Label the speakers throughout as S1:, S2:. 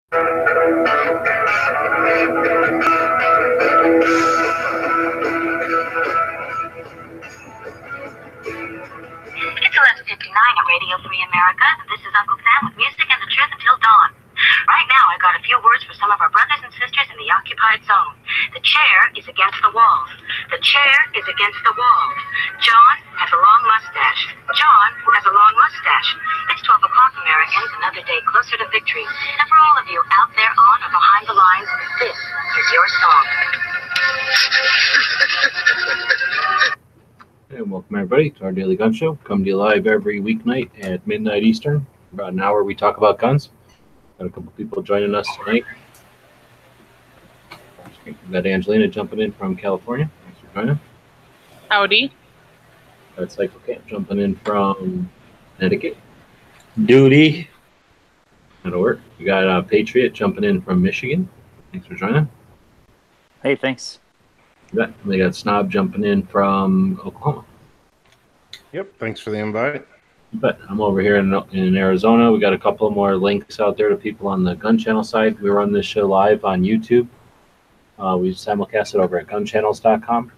S1: It's 11:59 at Radio Free America. This is Uncle Sam with music and the truth until dawn. Right now, I got a few words for some of our brothers and sisters in the occupied zone. The chair is against the walls. The chair is against the walls. John has a long mustache. John has a long mustache. It's 12 o'clock, Americans, another day closer to victory. And for all of you out there on or behind the lines, this is your song.
S2: And welcome everybody to our Daily Gun Show. Come to you live every weeknight at midnight Eastern. About an hour we talk about guns. Got a couple people joining us tonight. We've got Angelina jumping in from California. Thanks for joining.
S3: Howdy.
S2: Got Cycle Camp jumping in from Connecticut.
S4: Duty.
S2: That'll work. We got Patriot jumping in from Michigan. Thanks for joining.
S4: Hey, thanks.
S2: We got Snob jumping in from Oklahoma.
S5: Yep, thanks for the invite.
S2: But I'm over here in Arizona. We got a couple more links out there to people on the Gun Channel side. We run this show live on YouTube. We simulcast it over at gunchannels.com.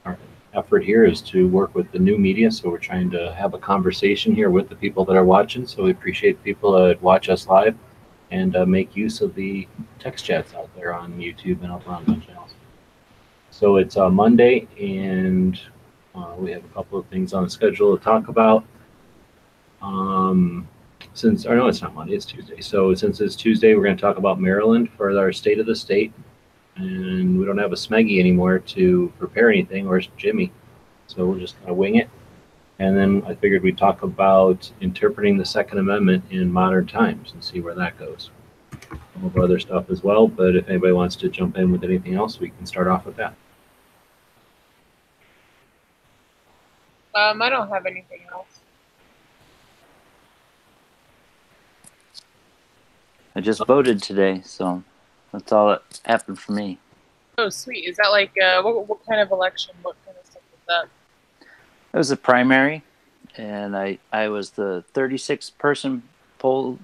S2: Our effort here is to work with the new media, so we're trying to have a conversation here with the people that are watching. So we appreciate people that watch us live and make use of the text chats out there on YouTube and over on Gun Channels. So it's Monday, and we have a couple of things on the schedule to talk about. No, it's not Monday, it's Tuesday. So since it's Tuesday, we're going to talk about Maryland for our State of the State. And we don't have a Smeggy anymore to prepare anything. Where's Jimmy? So we're just going to wing it. And then I figured we'd talk about interpreting the Second Amendment in modern times and see where that goes. Some of other stuff as well, but if anybody wants to jump in with anything else, we can start off with that.
S3: I don't have anything else.
S4: I just voted today, so that's all that happened for me.
S3: Oh, sweet. Is that like, what kind of election? What kind of stuff was that?
S4: It was a primary, and I was the 36th person polled,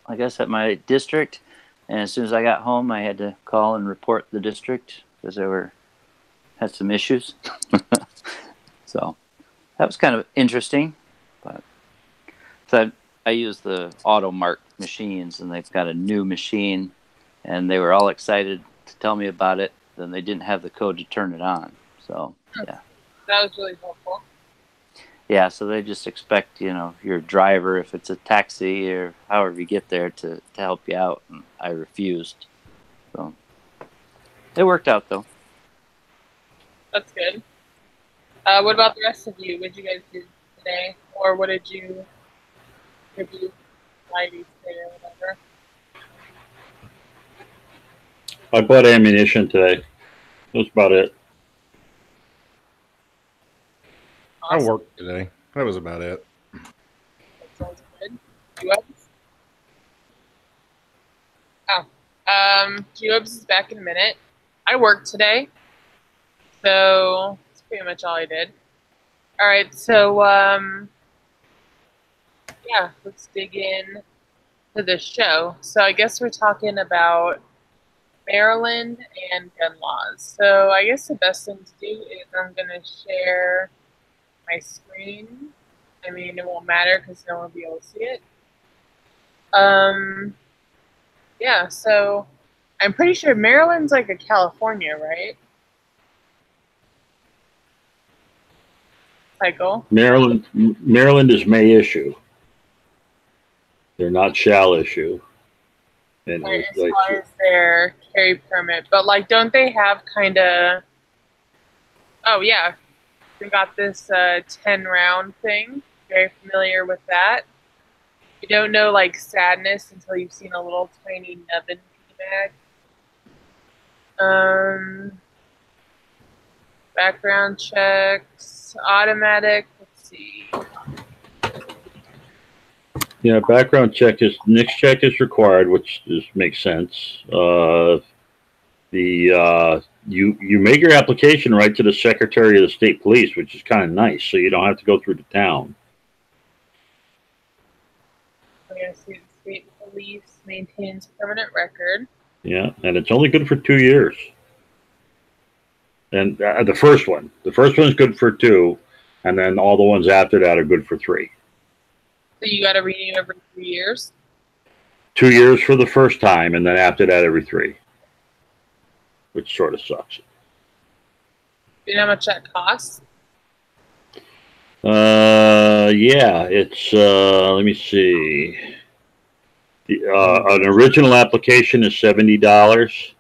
S4: I guess, at my district. And as soon as I got home, I had to call and report the district because had some issues. So that was kind of interesting. But so I used the AutoMark machines, and they've got a new machine, and they were all excited to tell me about it. Then they didn't have the code to turn it on. So yeah,
S3: that was really helpful.
S4: Yeah, so they just expect, your driver, if it's a taxi or however you get there, to help you out. And I refused. So it worked out, though.
S3: That's good. What about the rest of you? What did you guys do today? Or what did you review today or whatever?
S6: I bought ammunition today. That's about it.
S3: Awesome.
S5: I worked today. That was about it.
S3: That sounds good. G-Webs? G-Webs is back in a minute. I worked today, so that's pretty much all I did. All right, so yeah, let's dig in to the show. So I guess we're talking about Maryland and gun laws. So I guess the best thing to do is I'm going to share my screen. I mean, it won't matter because no one will be able to see it. Yeah, so I'm pretty sure Maryland's like a California, right? Cycle.
S6: Maryland is may issue. They're not shall issue. And
S3: As far as their carry permit, but like, don't they have kind of? Oh yeah, we got this 10-round thing. Very familiar with that. You don't know like sadness until you've seen a little tiny nubbin mag. Background checks, automatic. Let's see.
S6: Yeah, background check NICS check is required, which makes sense. You make your application right to the Secretary of the State Police, which is kind of nice, so you don't have to go through the town.
S3: I see the state police maintains permanent record.
S6: Yeah, and it's only good for 2 years. And the first one's good for 2, and then all the ones after that are good for 3.
S3: So you got to renew every 3 years?
S6: 2 years for the first time, and then after that every 3, which sort of sucks.
S3: Do you know how much that costs?
S6: Yeah, it's let me see. An original application is $70,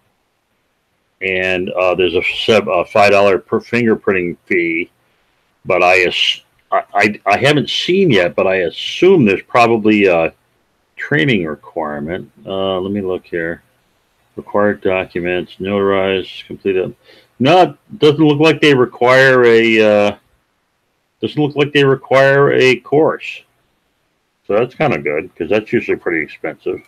S6: and there's a $5 per fingerprinting fee. But I haven't seen yet, but I assume there's probably a training requirement. Let me look here. Required documents, notarized, completed. No, it doesn't look like they require a. Doesn't look like they require a course. So that's kind of good, because that's usually pretty expensive.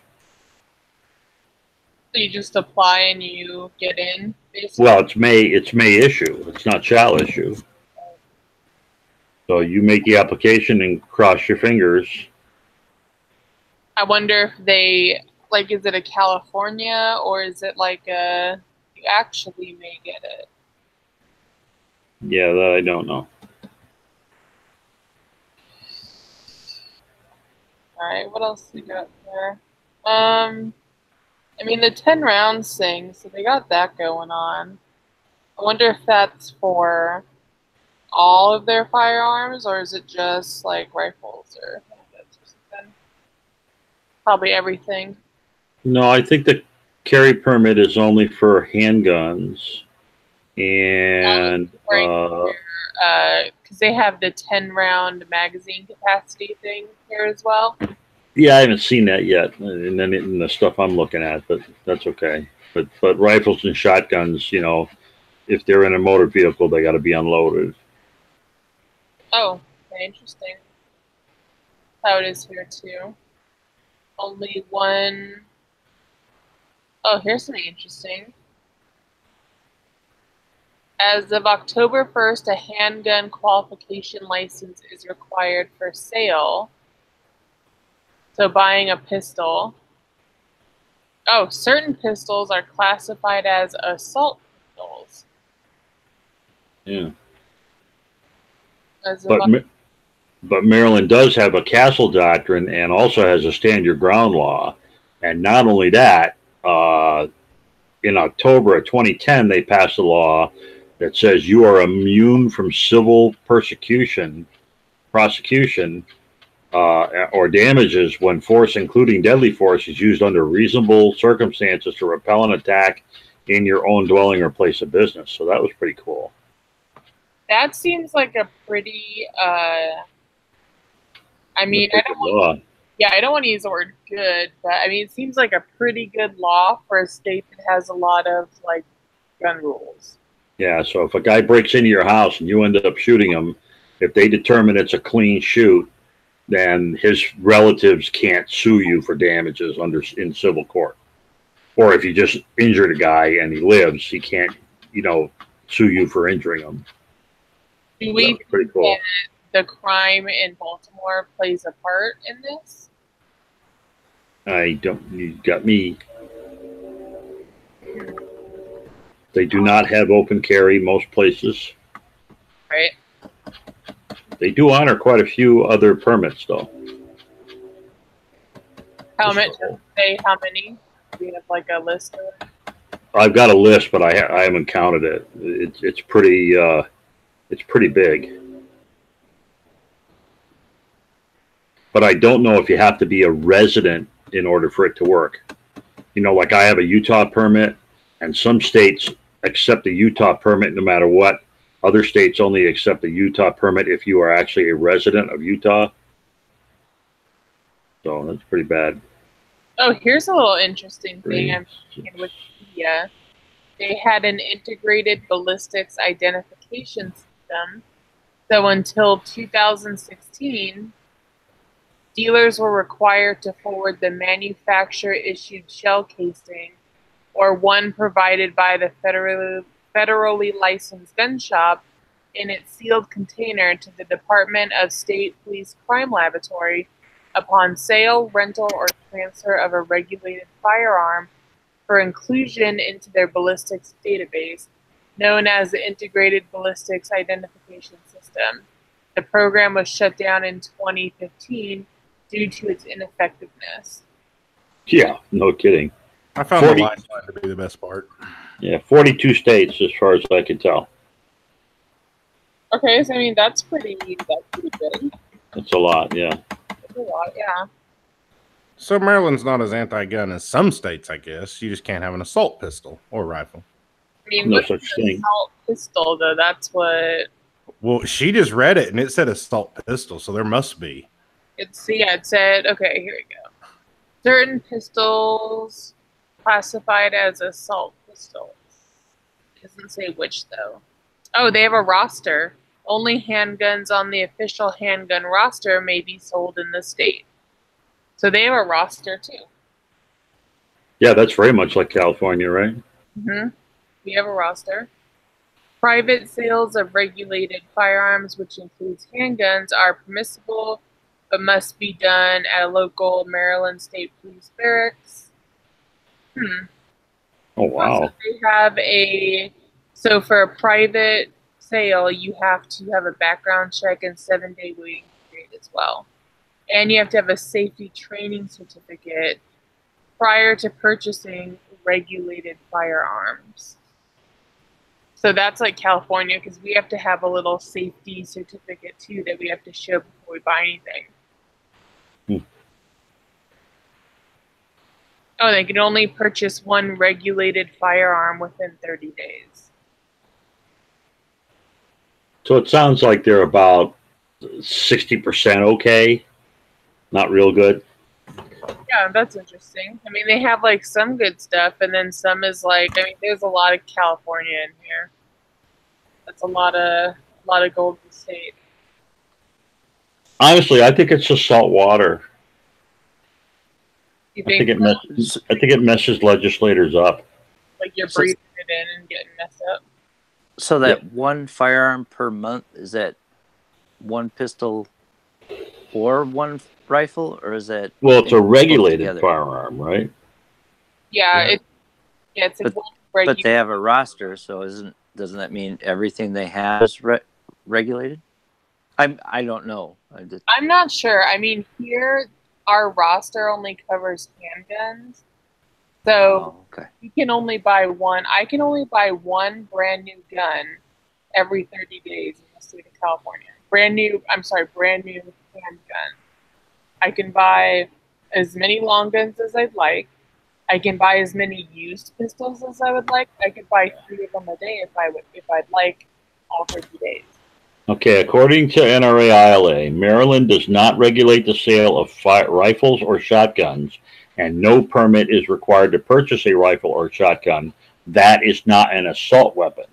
S3: So you just apply and you get in, basically?
S6: Well, it's may issue. It's not shall issue. So you make the application and cross your fingers.
S3: I wonder if they, like, is it a California, or is it like a, you actually may get it?
S6: Yeah, that I don't know.
S3: Alright, what else we got there? I mean, the 10 rounds thing, so they got that going on. I wonder if that's for all of their firearms, or is it just like rifles or something? Probably everything.
S6: No, I think the carry permit is only for handguns, and
S3: because they have the 10-round magazine capacity thing here as well.
S6: yeah, I haven't seen that yet, and then in the stuff I'm looking at, but that's okay. But rifles and shotguns, you know, if they're in a motor vehicle, they got to be unloaded.
S3: Oh, okay, interesting. How it is here too. Only one. Oh, here's something interesting. As of October 1st, a handgun qualification license is required for sale. So buying a pistol. Oh, certain pistols are classified as assault pistols.
S6: Yeah.
S3: As of
S6: But Maryland does have a castle doctrine and also has a stand your ground law. And not only that, in October of 2010, they passed a law that says you are immune from civil prosecution, or damages when force, including deadly force, is used under reasonable circumstances to repel an attack in your own dwelling or place of business. So that was pretty cool.
S3: That seems like a pretty, I mean, I don't want to use the word good, but I mean, it seems like a pretty good law for a state that has a lot of, like, gun rules.
S6: Yeah, so if a guy breaks into your house and you end up shooting him, if they determine it's a clean shoot, then his relatives can't sue you for damages in civil court. Or if you just injured a guy and he lives, he can't, you know, sue you for injuring him.
S3: Do we
S6: think pretty cool.
S3: The crime in Baltimore plays a part in this?
S6: I don't. You got me. They do not have open carry most places.
S3: Right.
S6: They do honor quite a few other permits, though.
S3: How much? Say how many? Do you have like a list?
S6: I've got a list, but I haven't counted it. It's pretty big. But I don't know if you have to be a resident in order for it to work. You know, like I have a Utah permit, and some states accept a Utah permit no matter what. Other states only accept a Utah permit if you are actually a resident of Utah. So that's pretty bad.
S3: Oh, here's a little interesting thing I'm thinking with Wikipedia. They had an integrated ballistics identification system. So until 2016, dealers were required to forward the manufacturer-issued shell casing or one provided by the federally licensed gun shop in its sealed container to the Department of State Police Crime Laboratory upon sale, rental, or transfer of a regulated firearm for inclusion into their ballistics database, known as the Integrated Ballistics Identification System. The program was shut down in 2015 due to its ineffectiveness.
S6: Yeah, no kidding.
S5: I found
S6: 40
S5: the lifeline to be the best part.
S6: Yeah, 42 states as far as I can tell.
S3: Okay, so I mean that's pretty good.
S6: That's a lot, yeah.
S3: That's a lot, yeah.
S5: So Maryland's not as anti-gun as some states, I guess. You just can't have an assault pistol or rifle.
S3: I mean,
S6: No
S3: what's
S6: such
S3: an
S6: thing.
S3: assault pistol though? That's what
S5: Well, she just read it and it said assault pistol, so there must be.
S3: it said. Okay, here we go. Certain pistols classified as assault pistols. It doesn't say which though. Oh, they have a roster. Only handguns on the official handgun roster may be sold in the state. So they have a roster too.
S6: Yeah, that's very much like California, right?
S3: Mm-hmm. We have a roster. Private sales of regulated firearms, which includes handguns, are permissible, but must be done at a local Maryland State Police barracks.
S6: Oh, wow.
S3: Also, they have so for a private sale, you have to have a background check and 7-day waiting period as well. And you have to have a safety training certificate prior to purchasing regulated firearms. So that's like California, because we have to have a little safety certificate too that we have to show before we buy anything. Oh, they can only purchase one regulated firearm within 30 days.
S6: So it sounds like they're about 60% okay. Not real good.
S3: Yeah, that's interesting. I mean, they have like some good stuff, and then some is like, I mean, there's a lot of California in here. That's a lot of Golden State.
S6: Honestly, I think it's just salt water.
S3: You
S6: I think
S3: think
S6: it messes legislators up.
S3: like you're breathing it in and getting messed up?
S4: So that one firearm per month, is that one pistol or one rifle, or is that?
S6: Well, it's a regulated firearm, right?
S3: Yeah, it's a
S4: but they have a roster, so doesn't that mean everything they have is regulated? I don't know.
S3: I'm not sure. I mean, here our roster only covers handguns, so you can only buy one. I can only buy one brand new gun every 30 days in the state of California. Brand new handgun. I can buy as many long guns as I'd like. I can buy as many used pistols as I would like. I could buy 3 of them a day if I'd like all 30 days.
S6: Okay, according to NRA ILA, Maryland does not regulate the sale of rifles or shotguns, and no permit is required to purchase a rifle or shotgun that is not an assault weapon.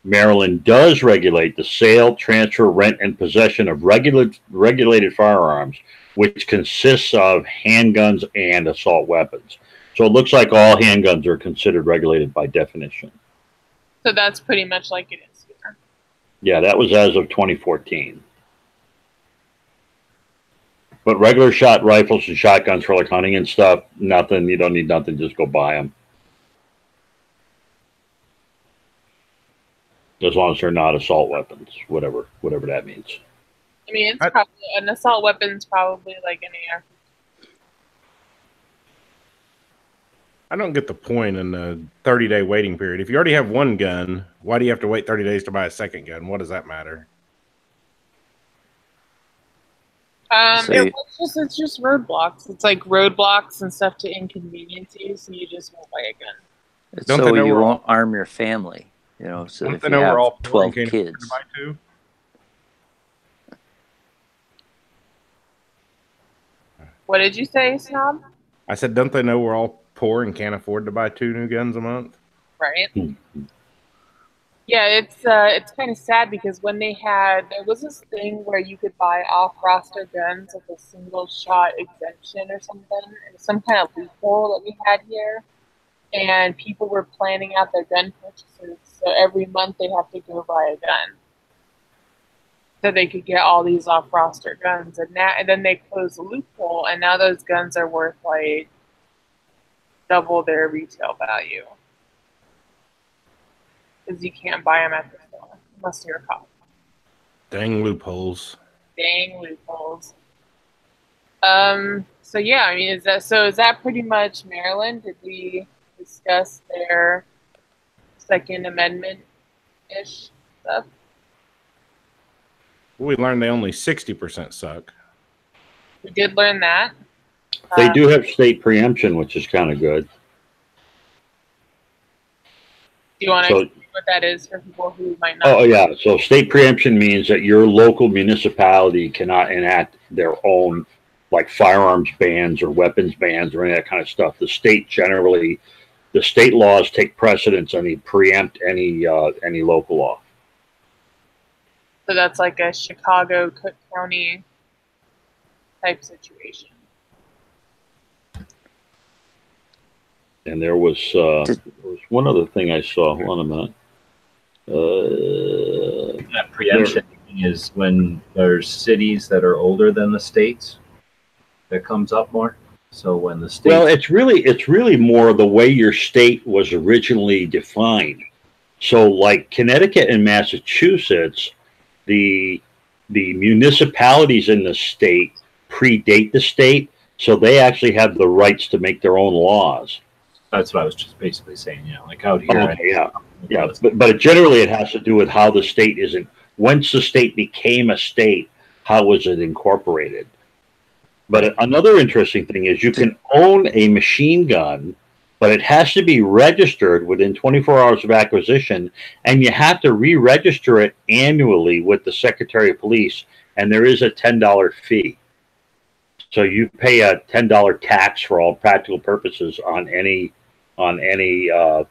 S6: Maryland does regulate the sale, transfer, rent, and possession of regulated firearms, which consists of handguns and assault weapons. So it looks like all handguns are considered regulated by definition.
S3: So that's pretty much like it is here.
S6: Yeah, that was as of 2014. But regular shot rifles and shotguns for like hunting and stuff, nothing. You don't need nothing. Just go buy them. As long as they're not assault weapons, whatever that means.
S3: I mean, it's probably an assault weapon's probably like an AR.
S5: I don't get the point in the 30-day waiting period. If you already have one gun, why do you have to wait 30 days to buy a second gun? What does that matter?
S3: It's just roadblocks. It's like roadblocks and stuff to inconvenience you, so you just won't buy a gun.
S4: It's so you won't arm your family, you know. So if you have 12 kids.
S3: What did you say, Snob?
S5: I said, don't they know we're all poor and can't afford to buy 2 new guns a month?
S3: Right. Yeah, it's kind of sad because when there was this thing where you could buy off-roster guns with a single-shot exemption or something. It was some kind of loophole that we had here, and people were planning out their gun purchases. So every month they have to go buy a gun. so they could get all these off-roster guns, and then they closed the loophole, and now those guns are worth like double their retail value because you can't buy them at the store unless you're a cop.
S5: Dang loopholes.
S3: Dang loopholes. So yeah, I mean, is that pretty much Maryland? Did we discuss their Second Amendment-ish stuff?
S5: We learned they only 60% suck.
S3: We did learn that.
S6: They do have state preemption, which is kind of good.
S3: Do you want to
S6: So-
S3: explain what that is for people who might not?
S6: Oh, yeah. So state preemption means that your local municipality cannot enact their own, like, firearms bans or weapons bans or any of that kind of stuff. The state laws take precedence and they preempt any local law.
S3: So that's like a Chicago, Cook County type situation.
S6: And there was one other thing I saw. Hold on a minute.
S2: That preemption is when there's cities that are older than the states that comes up more. So when the state,
S6: Well, it's really more the way your state was originally defined. So, like Connecticut and Massachusetts, the municipalities in the state predate the state, so they actually have the rights to make their own laws.
S2: that's what I was just basically saying. Yeah, like out here.
S6: Okay, yeah. But generally, it has to do with how the state isn't. Once the state became a state, how was it incorporated? But another interesting thing is you can own a machine gun, but it has to be registered within 24 hours of acquisition, and you have to re-register it annually with the Secretary of Police, and there is a $10 fee. So you pay a $10 tax for all practical purposes on any NFA,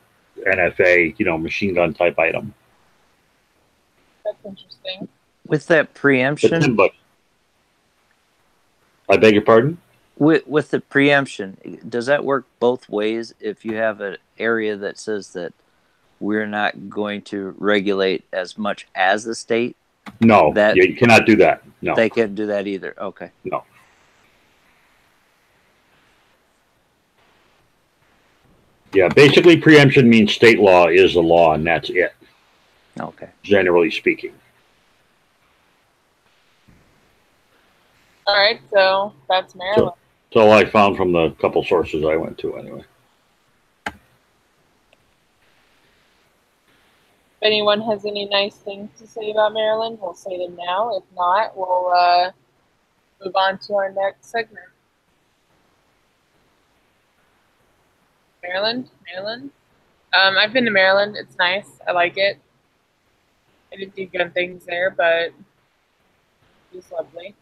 S6: machine gun type item.
S3: That's interesting.
S4: With that
S6: But
S4: preemption,
S6: $10. I beg your pardon?
S4: with the preemption, does that work both ways? If you have an area that says that we're not going to regulate as much as the state,
S6: No,
S4: That-
S6: you cannot do that. No,
S4: they can't do that either. Okay.
S6: no. Yeah, basically preemption means state law is the law, and that's it,
S4: Okay.
S6: generally speaking.
S3: All right, so that's Maryland.
S6: That's all I found from the couple sources I went to anyway.
S3: If anyone has any nice things to say about Maryland, we'll say them now. If not, we'll move on to our next segment. Maryland. I've been to Maryland. It's nice. I like it. I didn't do good things there, but it's lovely.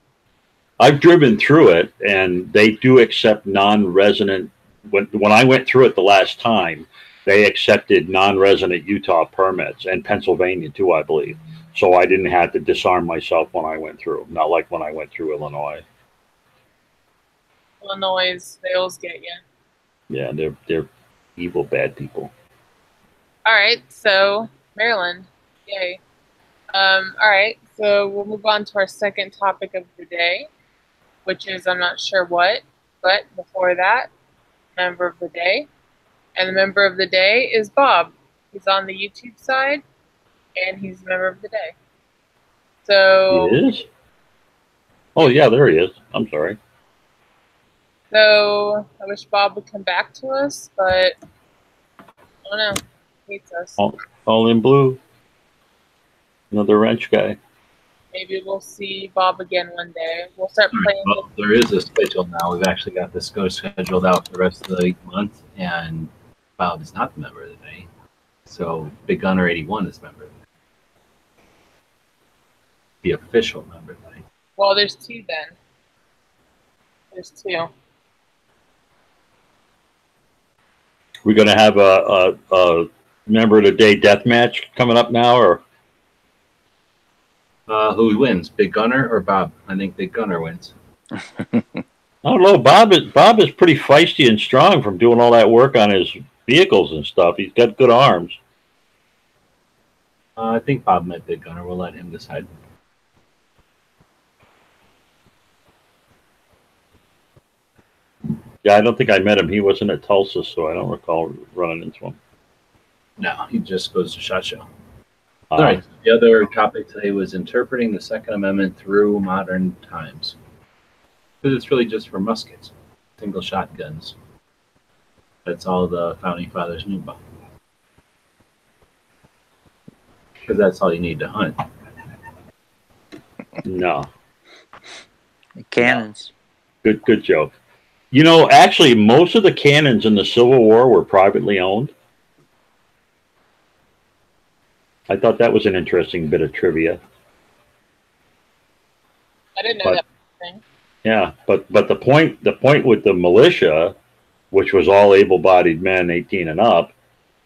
S6: I've driven through it, and they do accept non-resident. When I went through it the last time, they accepted non-resident Utah permits, and Pennsylvania too, I believe. So I didn't have to disarm myself when I went through. Not like when I went through Illinois.
S3: Illinois, they always get you.
S6: Yeah, they're evil, bad people.
S3: All right, so Maryland, yay. All right, so we'll move on to our second topic of the day, which is I'm not sure what, but before that, member of the day. And the member of the day is Bob. He's on the YouTube side, and he's the member of the day. So,
S6: He is? Oh, yeah, there he is. I'm sorry.
S3: so I wish Bob would come back to us, but I don't know. He hates us.
S6: All in blue. Another wrench guy.
S3: Maybe we'll see Bob again one day. We'll start playing
S2: Well, there is a schedule now. We've actually got this scheduled out for the rest of the month, and Bob is not the member of the day. So Big Gunner 81 is member of the day. The official member of the day.
S3: Well, there's two then. There's two.
S6: We're going to have a member of the day death match coming up now, or
S2: Who wins, Big Gunner or Bob? I think Big Gunner wins.
S6: I don't know. Bob is pretty feisty and strong from doing all that work on his vehicles and stuff. He's got good arms.
S2: I think Bob met Big Gunner. We'll let him decide.
S6: Yeah, I don't think I met him. He wasn't at Tulsa, so I don't recall running into him.
S2: No, he just goes to SHOT Show. All right. The other topic today was interpreting the Second Amendment through modern times. Because it's really just for muskets, single shot guns. That's all the founding fathers knew about. Because that's all you need to hunt.
S6: No.
S4: Cannons.
S6: No. Good joke. You know, actually, most of the cannons in the Civil War were privately owned. I thought that was an interesting bit of trivia.
S3: I didn't know that thing.
S6: Yeah, but the point with the militia, which was all able-bodied men 18 and up,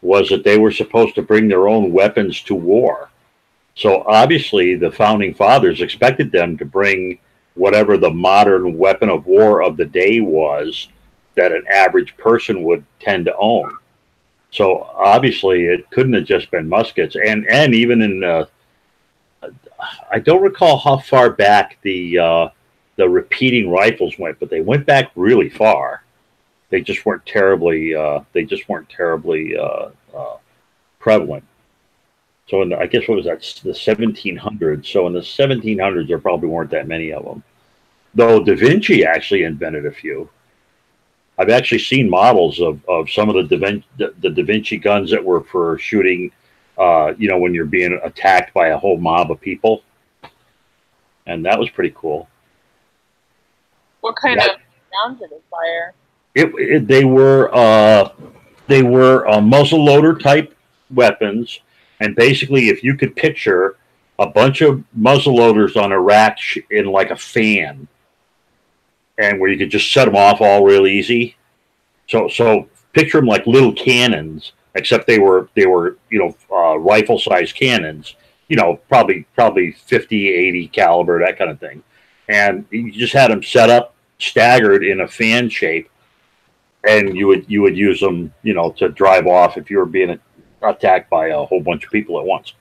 S6: was that they were supposed to bring their own weapons to war. So obviously the founding fathers expected them to bring whatever the modern weapon of war of the day was that an average person would tend to own. So obviously it couldn't have just been muskets. And even in, I don't recall how far back the repeating rifles went, but they went back really far. They just weren't terribly, prevalent. So I guess what was that, the 1700s? So in the 1700s, there probably weren't that many of them. Though Da Vinci actually invented a few. I've actually seen models of some of the Da Vinci guns that were for shooting, you know, when you're being attacked by a whole mob of people. And that was pretty cool.
S3: What kind of rounds did it fire?
S6: They were muzzle loader type weapons. And basically, if you could picture a bunch of muzzle loaders on a rack in like a fan, and where you could just set them off all real easy. So picture them like little cannons, except they were you know, rifle sized cannons. You know, probably 50, 80 caliber, that kind of thing. And you just had them set up, staggered in a fan shape, and you would use them, you know, to drive off if you were being attacked by a whole bunch of people at once.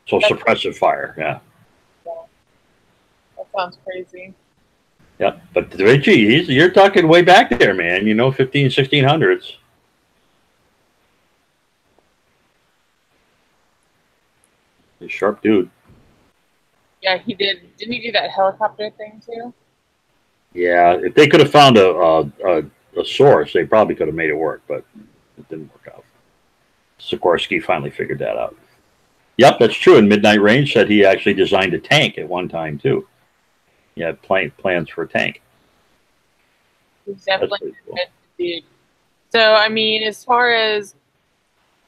S6: So suppressive fire, yeah.
S3: That sounds crazy.
S6: Yeah, but Da Vinci, you're talking way back there, man. You know, 1600s. He's a sharp dude.
S3: Yeah, he did. Didn't he do that helicopter thing too?
S6: Yeah, if they could have found a source, they probably could have made it work, but it didn't work out. Sikorsky finally figured that out. Yep, that's true. And Midnight Range said he actually designed a tank at one time too. He had plans for a tank.
S3: He's definitely a good dude. So, I mean, as far as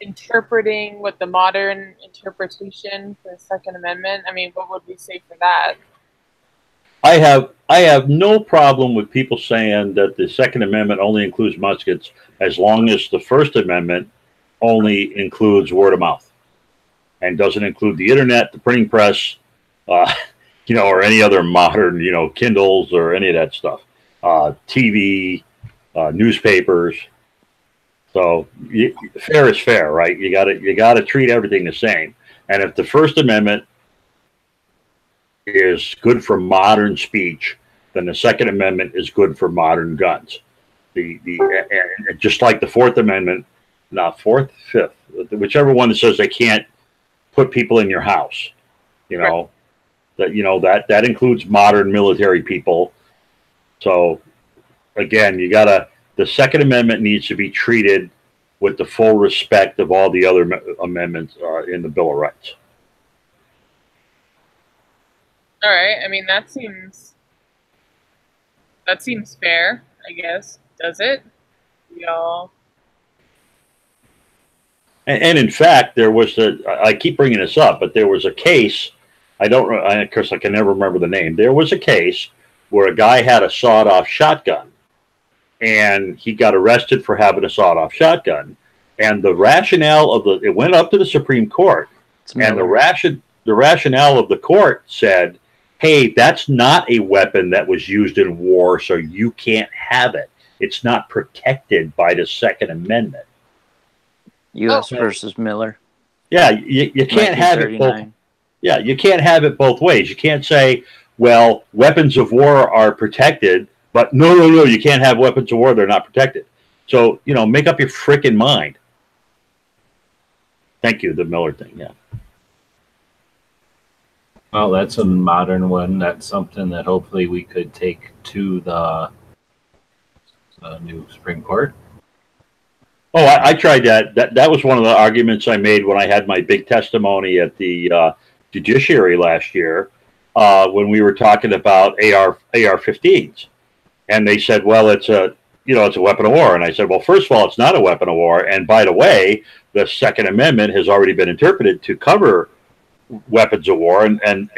S3: interpreting what the modern interpretation for the Second Amendment, I mean, what would we say for that?
S6: I have no problem with people saying that the Second Amendment only includes muskets as long as the First Amendment only includes word of mouth and doesn't include the internet, the printing press, you know, or any other modern, you know, Kindles or any of that stuff, TV, newspapers. So fair is fair, right? You gotta treat everything the same. And if the First Amendment is good for modern speech, then the Second Amendment is good for modern guns. And just like the Fourth Amendment, not fourth, fifth, whichever one that says they can't put people in your house, you know, that includes modern military people. So again, the Second Amendment needs to be treated with the full respect of all the other amendments in the Bill of Rights.
S3: All right. I mean, that seems fair, I guess. Does it? Y'all.
S6: And in fact, there was I keep bringing this up, but there was a case. Of course, I can never remember the name. There was a case where a guy had a sawed-off shotgun, and he got arrested for having a sawed-off shotgun. And the rationale it went up to the Supreme Court, and the rationale of the court said, hey, that's not a weapon that was used in war, so you can't have it. It's not protected by the Second Amendment.
S4: U.S. versus Miller.
S6: Yeah, you can't have it both. Yeah, you can't have it both ways. You can't say, well, weapons of war are protected, but no, you can't have weapons of war. They're not protected. So, make up your frickin' mind. Thank you, the Miller thing, yeah.
S2: Well, that's a modern one. That's something that hopefully we could take to the new Supreme Court.
S6: Oh, I tried that. That was one of the arguments I made when I had my big testimony at the judiciary last year, when we were talking about AR-15s, and they said, well, it's a weapon of war, and I said, well, first of all, it's not a weapon of war, and by the way, the Second Amendment has already been interpreted to cover weapons of war, and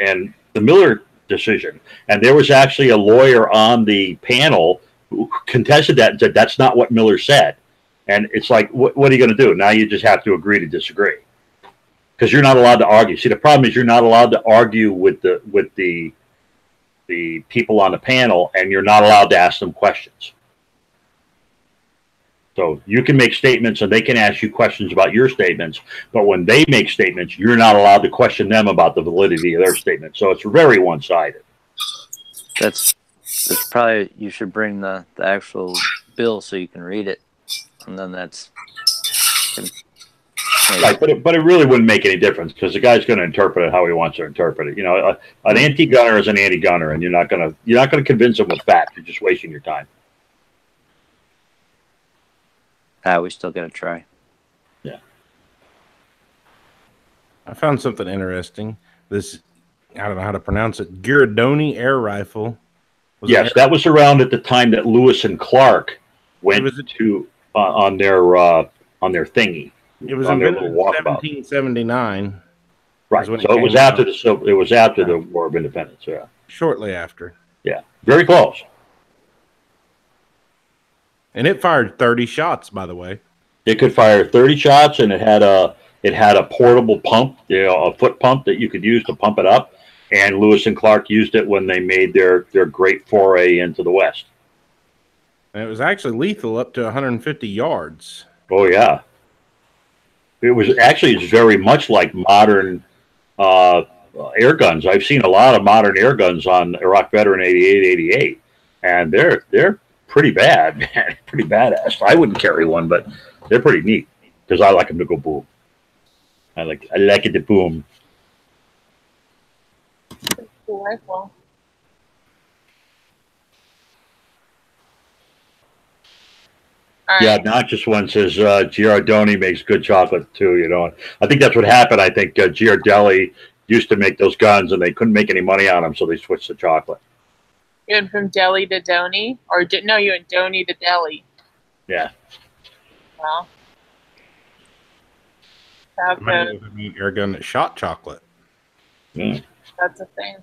S6: the Miller decision, and there was actually a lawyer on the panel who contested that and said that's not what Miller said. And it's like, what are you going to do? Now you just have to agree to disagree, because you're not allowed to argue. See, the problem is you're not allowed to argue with the people on the panel, and you're not allowed to ask them questions. So you can make statements, and they can ask you questions about your statements. But when they make statements, you're not allowed to question them about the validity of their statement. So it's very one-sided.
S4: That's probably, you should bring the actual bill so you can read it. And then that's
S6: right, but it really wouldn't make any difference, because the guy's going to interpret it how he wants to interpret it. An anti-gunner is an anti-gunner, and you're not going to convince him with facts. You're just wasting your time.
S4: We still got to try.
S6: Yeah.
S5: I found something interesting. This, I don't know how to pronounce it, Giradoni air rifle.
S6: Yes, that was around at the time that Lewis and Clark went to on their thingy.
S5: It was invented in 1779.
S6: Right. So it was after the War of Independence. Yeah.
S5: Shortly after.
S6: Yeah. Very close.
S5: And it fired 30 shots, by the way.
S6: It could fire 30 shots, and it had a portable pump, a foot pump that you could use to pump it up. And Lewis and Clark used it when they made their great foray into the West.
S5: And it was actually lethal up to 150 yards.
S6: Oh yeah. It's very much like modern air guns. I've seen a lot of modern air guns on Iraq Veteran 88, and they're pretty bad, man. Pretty badass. I wouldn't carry one, but they're pretty neat, because I like them to go boom. I like it to boom.
S3: Cool rifle.
S6: Yeah, Noxious One says Giardoni makes good chocolate too. I think that's what happened. I think Giardelli used to make those guns, and they couldn't make any money on them, so they switched to chocolate.
S3: You went from Delhi to Donny? No, you went Donny to Delhi.
S6: Yeah.
S3: Well.
S5: Mean air gun that shot chocolate.
S6: Yeah.
S3: That's a thing.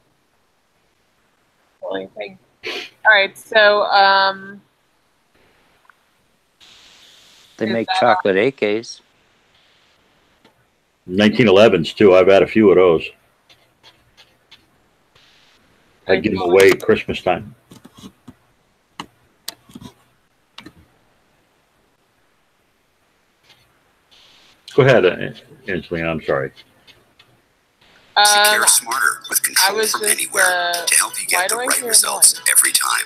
S3: Totally a thing. All right, so
S4: they make chocolate AKs.
S6: 1911s too. I've had a few of those. I give them away at Christmas time. Go ahead, Angelina. I'm sorry.
S7: Secure smarter with control from anywhere to help you get the right results every time.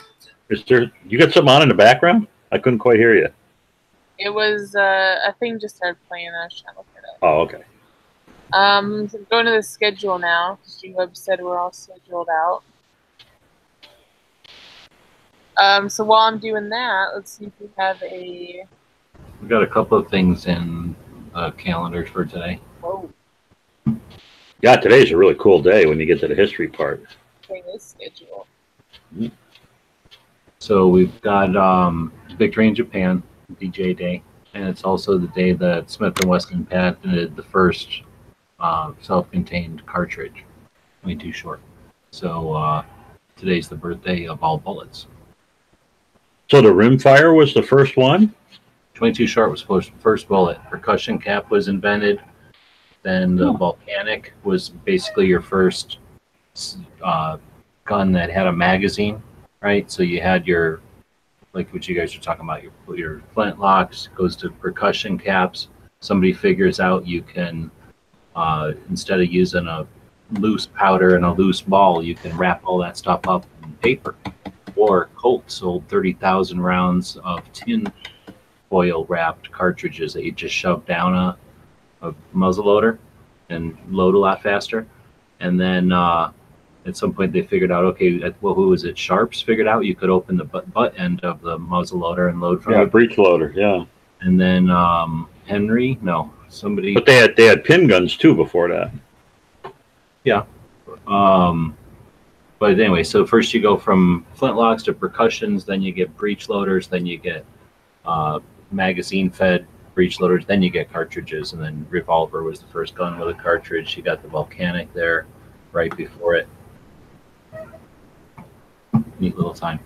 S6: You got something on in the background? I couldn't quite hear you.
S3: It was a thing just started playing. I was trying to look it up.
S6: Oh, okay.
S3: So I'm going to the schedule now, because G-Web said we're all scheduled out. So while I'm doing that, let's see if we have a...
S2: We got a couple of things in calendars for today.
S3: Whoa.
S6: Yeah, today's a really cool day when you get to the history part.
S3: Thing is scheduled.
S2: So we've got Victory in Japan, DJ Day, and it's also the day that Smith and Wesson patented the first self-contained cartridge, 22 short. So today's the birthday of all bullets.
S6: So the rimfire was the first one?
S2: 22 short was first bullet. Percussion cap was invented. Then the volcanic was basically your first gun that had a magazine, right? So you had your, like what you guys are talking about, your flintlocks, goes to percussion caps. Somebody figures out you can, instead of using a loose powder and a loose ball, you can wrap all that stuff up in paper. Or Colt sold 30,000 rounds of tin foil wrapped cartridges that you just shove down a muzzle loader and load a lot faster. And then at some point they figured out, okay, well, who was it? Sharps figured out you could open the butt end of the muzzle loader and load from it.
S6: Breech loader, yeah.
S2: And then somebody.
S6: But they had pin guns too before that.
S2: Yeah. But anyway, so first you go from flintlocks to percussions, then you get breech loaders, then you get magazine-fed breech loaders, then you get cartridges, and then revolver was the first gun with a cartridge. You got the volcanic there right before it. Neat little time.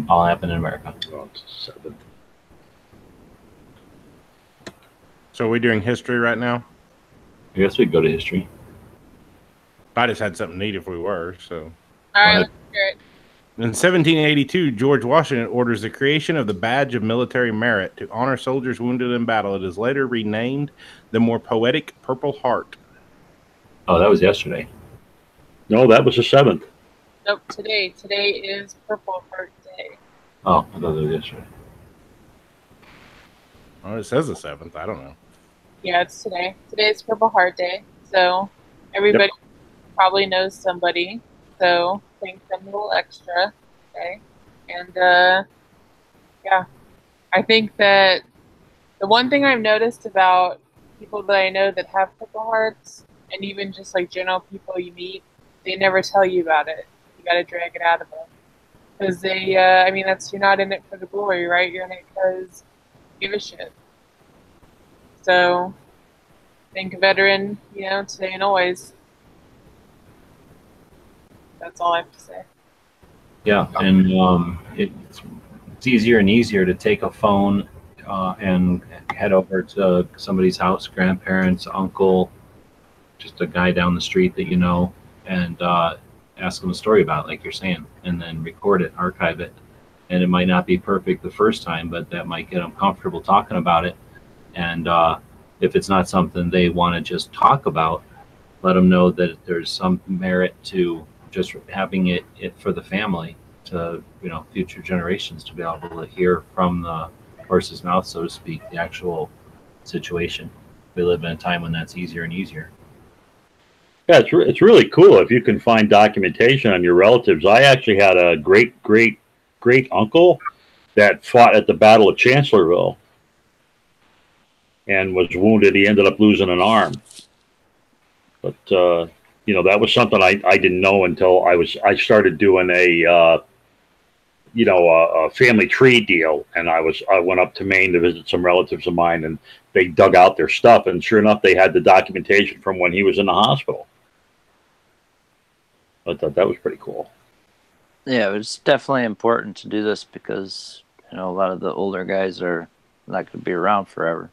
S2: All happened in America.
S6: Oh, it's 7th.
S5: So are we doing history right now?
S2: I guess we could go to history.
S5: I just had something neat if we were, so.
S3: All right, let's hear it.
S5: In 1782, George Washington orders the creation of the Badge of Military Merit to honor soldiers wounded in battle. It is later renamed the more poetic Purple Heart.
S2: Oh, that was yesterday.
S6: No, that was the 7th.
S3: Nope, today. Today is Purple Heart Day.
S2: Oh, I thought that was yesterday.
S5: Oh, it says the 7th. I don't know.
S3: Yeah, it's today. Today is Purple Heart Day. So everybody probably knows somebody. So thank them a little extra. Okay. And yeah, I think that the one thing I've noticed about people that I know that have Purple Hearts, and even just like general people you meet, they never tell you about it. You got to drag it out of them. Because they, I mean, you're not in it for the glory, right? You're in it because you give a shit. So, think veteran, today and always. That's all I have to say.
S2: Yeah, and it's easier and easier to take a phone and head over to somebody's house, grandparents, uncle, just a guy down the street that you know, and ask them a story about it, like you're saying, and then record it, archive it. And it might not be perfect the first time, but that might get them comfortable talking about it. And if it's not something they want to just talk about, let them know that there's some merit to just having it for the family, to future generations to be able to hear from the horse's mouth, so to speak, the actual situation. We live in a time when that's easier and easier.
S6: Yeah, it's really cool if you can find documentation on your relatives. I actually had a great uncle that fought at the Battle of Chancellorsville and was wounded. He ended up losing an arm. But that was something I didn't know until I started doing a family tree deal, and I went up to Maine to visit some relatives of mine, and they dug out their stuff, and sure enough, they had the documentation from when he was in the hospital. I thought that was pretty cool.
S4: Yeah, it's definitely important to do this because a lot of the older guys are not going to be around forever,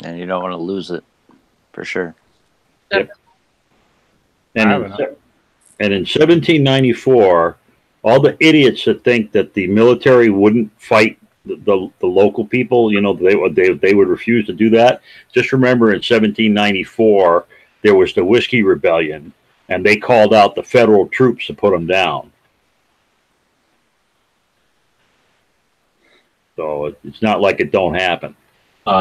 S4: and you don't want to lose it for sure.
S6: Yep. And in 1794, all the idiots that think that the military wouldn't fight the local people, they would refuse to do that. Just remember, in 1794, there was the Whiskey Rebellion, and they called out the federal troops to put them down. So it's not like it don't happen.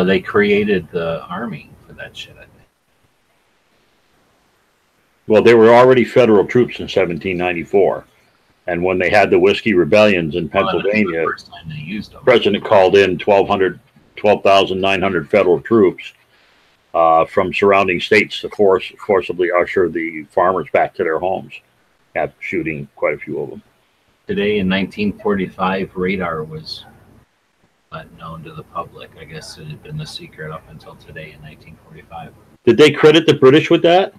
S2: They created the army for that shit, I think.
S6: Well, there were already federal troops in 1794. And when they had the Whiskey Rebellions in Pennsylvania,
S2: the first time they used them.
S6: The president called in 12,900 federal troops from surrounding states to forcibly usher the farmers back to their homes, after shooting quite a few of them.
S2: Today in 1945, radar was not known to the public. I guess it had been the secret up until today in 1945.
S6: Did they credit the British with that?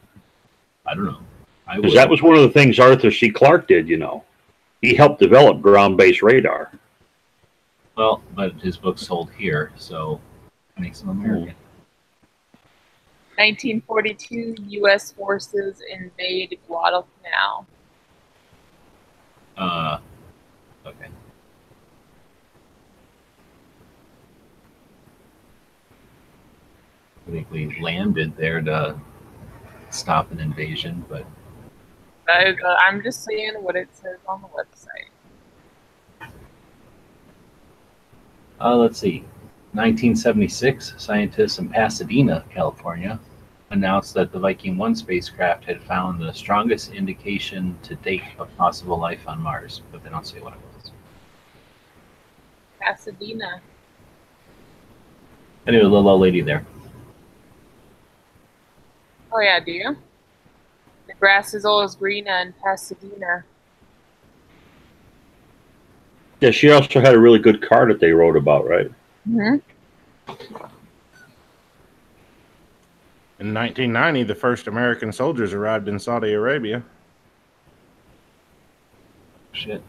S2: I don't know.
S6: Because that was one of the things Arthur C. Clarke did, He helped develop ground-based radar.
S2: Well, but his book sold here, so it makes him American.
S3: 1942, U.S. forces invade Guadalcanal.
S2: Okay. I think we landed there to stop an invasion, but
S3: I'm just saying what it says on the website.
S2: Let's see. 1976, scientists in Pasadena, California, announced that the Viking 1 spacecraft had found the strongest indication to date of possible life on Mars, but they don't say what it was.
S3: Pasadena.
S2: Anyway, the little old lady there.
S3: Oh yeah, do you? The grass is always greener in Pasadena.
S6: Yeah, she also had a really good car that they wrote about, right?
S3: Mm-hmm.
S5: In 1990, the first American soldiers arrived in Saudi Arabia.
S2: Shit.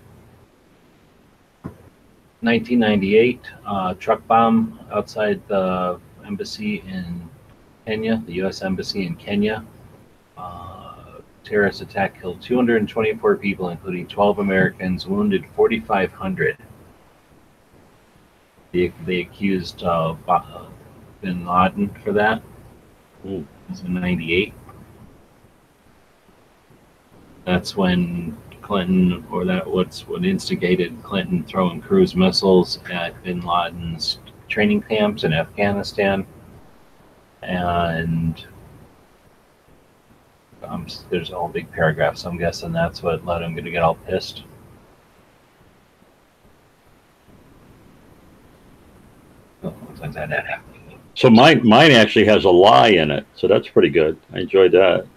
S2: 1998, truck bomb outside the embassy in Kenya, the U.S. embassy in Kenya. Terrorist attack killed 224 people, including 12 Americans, wounded 4,500. They accused bin Laden for that. It was in 98. That's when Clinton, or what instigated Clinton throwing cruise missiles at bin Laden's training camps in Afghanistan. And there's all big paragraphs. I'm guessing that's what led him to get all pissed. Looks like that happened.
S6: So mine actually has a lie in it, so that's pretty good. I enjoyed that.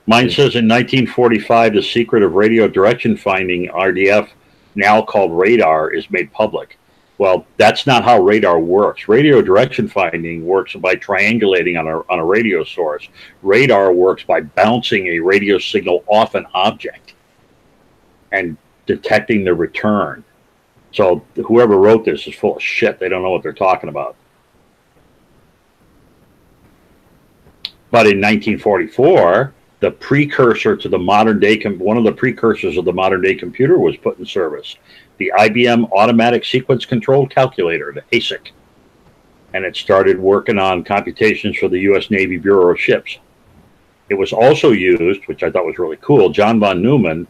S6: Mine says in 1945, the secret of radio direction finding, RDF, now called radar, is made public. Well, that's not how radar works. Radio direction finding works by triangulating on a radio source. Radar works by bouncing a radio signal off an object and detecting the return. So whoever wrote this is full of shit. They don't know what they're talking about. But in 1944, the precursor to the modern day, one of the precursors of the modern day computer was put in service. The IBM Automatic Sequence Control Calculator, the ASIC. And it started working on computations for the U.S. Navy Bureau of Ships. It was also used, which I thought was really cool, John von Neumann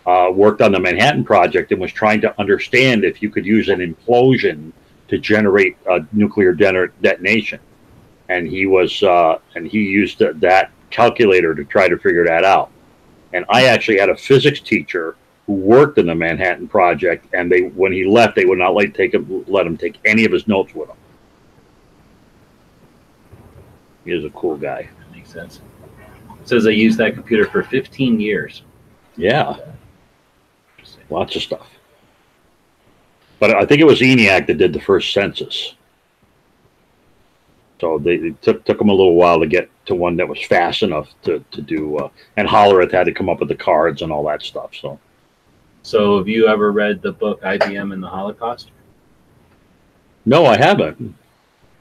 S6: worked on the Manhattan Project and was trying to understand if you could use an implosion to generate a nuclear detonation. And he used that calculator to try to figure that out. And I actually had a physics teacher who worked in the Manhattan Project, and when he left, they would not let him take any of his notes with him. He is a cool guy.
S2: That makes sense. It says they used that computer for 15 years.
S6: Yeah. Lots of stuff. But I think it was ENIAC that did the first census. So they took them a little while to get to one that was fast enough to do, and Hollerith had to come up with the cards and all that stuff. So
S2: have you ever read the book IBM and the Holocaust?
S6: No, I haven't.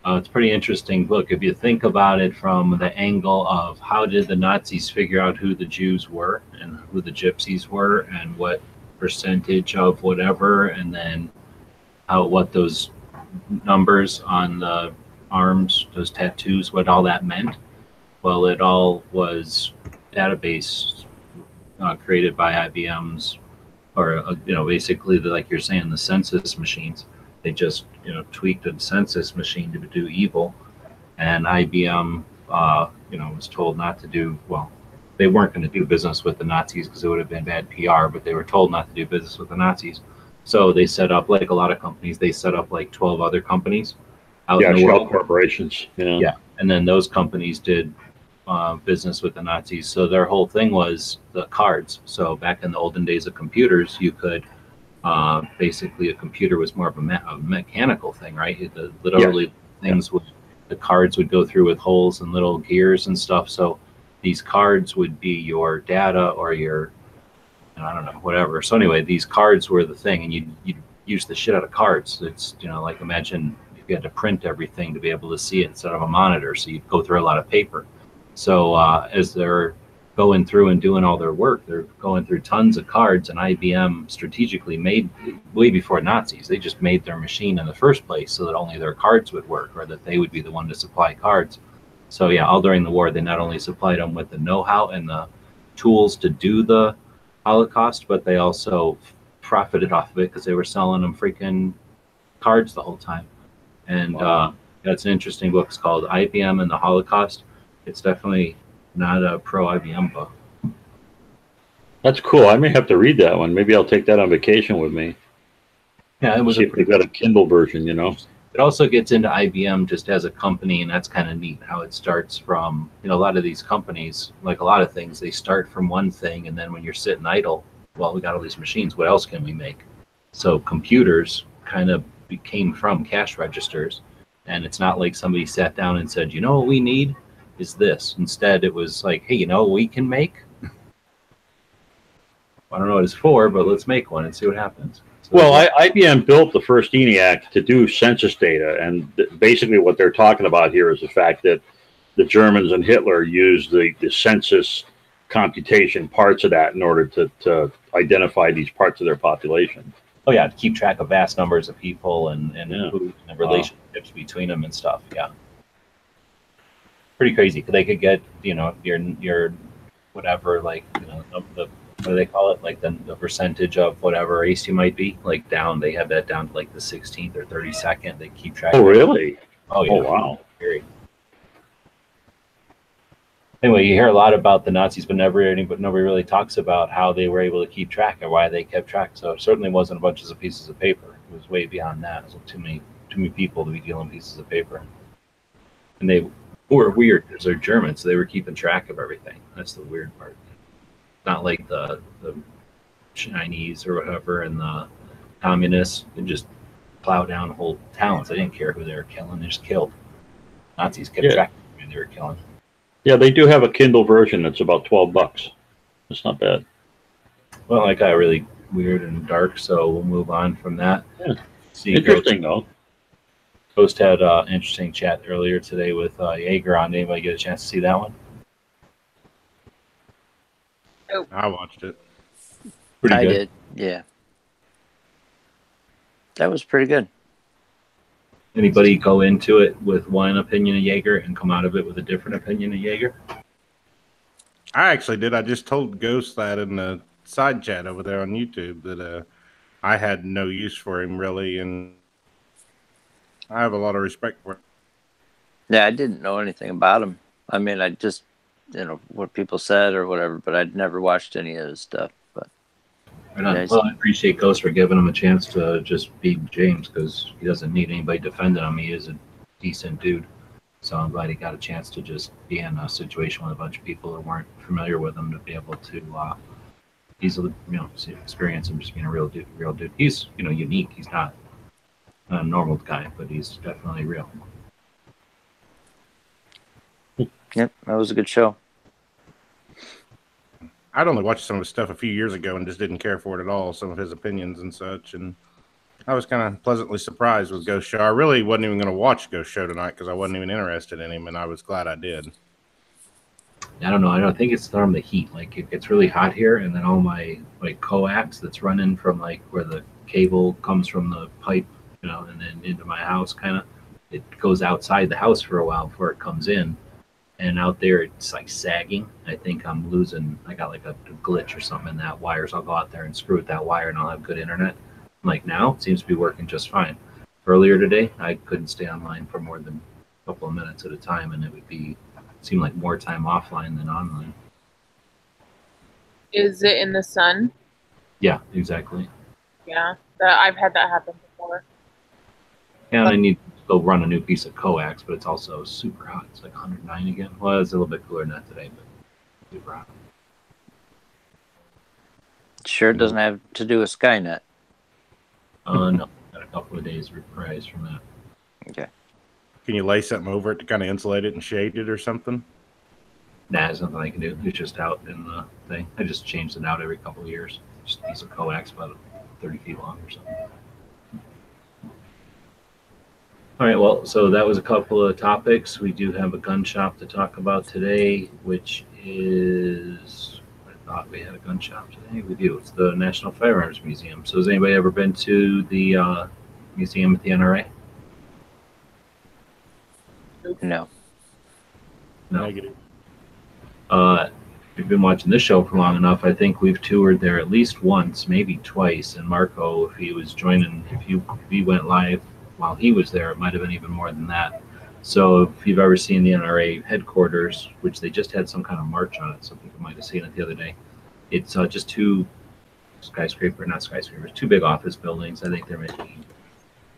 S2: It's a pretty interesting book. If you think about it from the angle of how did the Nazis figure out who the Jews were and who the Gypsies were and what percentage of whatever, and then what those numbers on the arms, those tattoos, what all that meant. Well, it all was database created by IBM's, or basically, like you're saying, the census machines. They just tweaked a census machine to do evil, and IBM was told not to do, well, they weren't going to do business with the Nazis because it would have been bad PR, but they were told not to do business with the Nazis. So they set up, like a lot of companies, they set up like 12 other companies out in the world.
S6: Corporations. Yeah.
S2: And then those companies did business with the Nazis. So their whole thing was the cards. So back in the olden days of computers, you could basically, a computer was more of a mechanical thing, right? The cards would go through with holes and little gears and stuff. So these cards would be your data or your, I don't know, whatever. So anyway, these cards were the thing, and you'd use the shit out of cards. It's, like imagine if you had to print everything to be able to see it instead of a monitor. So you'd go through a lot of paper. So as they're going through and doing all their work, they're going through tons of cards, and IBM strategically made, way before Nazis, they just made their machine in the first place so that only their cards would work, or that they would be the one to supply cards. So yeah, all during the war, they not only supplied them with the know-how and the tools to do the Holocaust, but they also profited off of it because they were selling them freaking cards the whole time. And that's an interesting book. It's called IBM and the Holocaust. It's definitely not a pro IBM book.
S6: That's cool. I may have to read that one. Maybe I'll take that on vacation with me.
S2: Yeah, it was
S6: See if they've got a Kindle version, you know.
S2: It also gets into IBM just as a company, and that's kind of neat how it starts from, you know, a lot of these companies, like a lot of things, they start from one thing, and then when you're sitting idle, well, we got all these machines, what else can we make? So computers kind of came from cash registers, and it's not like somebody sat down and said, you know what we need is this. Instead, it was like, hey, you know what we can make? I don't know what it's for, but let's make one and see what happens. So
S6: well, IBM built the first ENIAC to do census data, and basically what they're talking about here is the fact that the Germans and Hitler used the census computation parts of that in order to identify these parts of their population.
S2: Oh yeah, to keep track of vast numbers of people and who, and relationships between them and stuff. Yeah, pretty crazy. They could get, you know, your whatever, like, you know, the what do they call it? Like the percentage of whatever race you might be, like down. They have that down to like the 16th or 32nd. They keep track.
S6: Oh really?
S2: Oh yeah.
S6: Oh wow.
S2: Anyway, you hear a lot about the Nazis, but nobody really talks about how they were able to keep track or why they kept track. So it certainly wasn't a bunch of pieces of paper. It was way beyond that. It was too many people to be dealing pieces of paper. And they were weird because they're Germans, so they were keeping track of everything. That's the weird part. Not like the Chinese or whatever and the communists. They just plow down whole towns. They didn't care who they were killing. They just killed. Nazis kept track of who they were killing.
S6: Yeah, they do have a Kindle version that's about $12. It's not bad.
S2: Well, that got really weird and dark, so we'll move on from that.
S6: Yeah. Interesting, though.
S2: Ghost had an interesting chat earlier today with Jaeger on. Anybody get a chance to see that one?
S3: Oh.
S5: I watched it.
S2: Pretty
S4: I
S2: good.
S4: did, yeah. That was pretty good.
S2: Anybody go into it with one opinion of Jaeger and come out of it with a different opinion of Jaeger?
S5: I actually did. I just told Ghost that in the side chat over there on YouTube that I had no use for him really, and I have a lot of respect for him.
S4: Yeah, I didn't know anything about him. I mean, I just, you know, what people said or whatever, but I'd never watched any of his stuff. But
S2: Right, well, I appreciate Ghost for giving him a chance to just beat James because he doesn't need anybody defending him. He is a decent dude. So I'm glad he got a chance to just be in a situation with a bunch of people that weren't familiar with him to be able to easily, you know, experience him just being a real dude. He's, you know, unique. He's not a normal guy, but he's definitely real.
S4: Yep, that was a good show.
S5: I'd only watched some of his stuff a few years ago and just didn't care for it at all, some of his opinions and such. And I was kind of pleasantly surprised with Ghost Show. I really wasn't even going to watch Ghost Show tonight because I wasn't even interested in him, and I was glad I did.
S2: I don't know. I don't think it's from the heat. Like, it gets really hot here, and then all my, like, coax that's running from, like, where the cable comes from the pipe, you know, and then into my house, kind of, it goes outside the house for a while before it comes in. And out there, it's like sagging. I think I'm losing. I got like a glitch or something in that wire. So I'll go out there and screw with that wire, and I'll have good internet. Like now, it seems to be working just fine. Earlier today, I couldn't stay online for more than a couple of minutes at a time, and it would seem like more time offline than online.
S3: Is it in the sun?
S2: Yeah, exactly.
S3: Yeah, I've had that happen before.
S2: And I need to go run a new piece of coax, but it's also super hot. It's like 109 again. Well, it's a little bit cooler than that today, but super hot.
S4: Sure it doesn't have to do with Skynet.
S2: No, got a couple of days reprise from that.
S4: Okay.
S5: Can you lay something over it to kind of insulate it and shade it or something?
S2: Nah, there's nothing I can do. It's just out in the thing. I just change it out every couple of years. Just a piece of coax about 30 feet long or something. All right, well, so that was a couple of topics. We do have a gun shop to talk about today, which is, I thought we had a gun shop today. We do. It's the National Firearms Museum. So has anybody ever been to the museum at the NRA?
S4: No.
S2: No.
S5: Negative.
S2: If you've been watching this show for long enough, I think we've toured there at least once, maybe twice. And Marco, if he was joining, if he went live while he was there, it might have been even more than that. So if you've ever seen the NRA headquarters, which they just had some kind of march on it, some people might have seen it the other day. It's just two two big office buildings. I think they're maybe